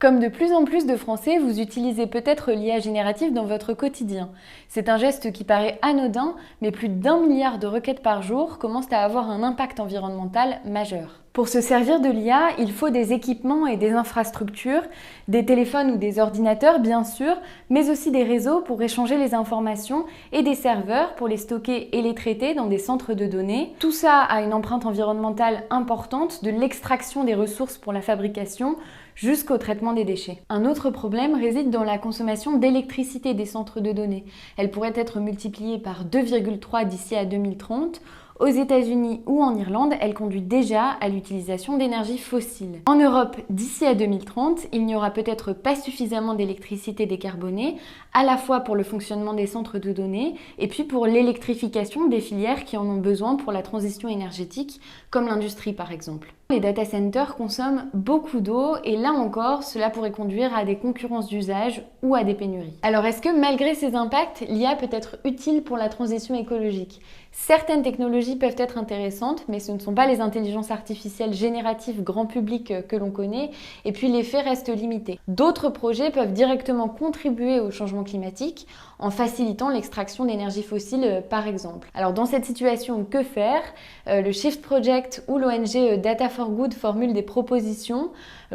Comme de plus en plus de Français, vous utilisez peut-être l'IA générative dans votre quotidien. C'est un geste qui paraît anodin, mais plus d'1 milliard de requêtes par jour commencent à avoir un impact environnemental majeur. Pour se servir de l'IA, il faut des équipements et des infrastructures, des téléphones ou des ordinateurs bien sûr, mais aussi des réseaux pour échanger les informations et des serveurs pour les stocker et les traiter dans des centres de données. Tout ça a une empreinte environnementale importante, de l'extraction des ressources pour la fabrication jusqu'au traitement des déchets. Un autre problème réside dans la consommation d'électricité des centres de données. Elle pourrait être multipliée par 2,3 d'ici à 2030. Aux États-Unis ou en Irlande, elle conduit déjà à l'utilisation d'énergies fossiles. En Europe, d'ici à 2030, il n'y aura peut-être pas suffisamment d'électricité décarbonée, à la fois pour le fonctionnement des centres de données et puis pour l'électrification des filières qui en ont besoin pour la transition énergétique, comme l'industrie par exemple. Les data centers consomment beaucoup d'eau et là encore, cela pourrait conduire à des concurrences d'usage ou à des pénuries. Alors est-ce que malgré ces impacts, l'IA peut être utile pour la transition écologique ? Certaines technologies peuvent être intéressantes, mais ce ne sont pas les intelligences artificielles génératives grand public que l'on connaît, et puis l'effet reste limité. D'autres projets peuvent directement contribuer au changement climatique en facilitant l'extraction d'énergie fossile par exemple. Alors dans cette situation, que faire ? Le Shift Project ou l'ONG Data for Good formulent des propositions.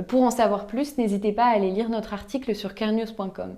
Pour en savoir plus, n'hésitez pas à aller lire notre article sur carenews.com.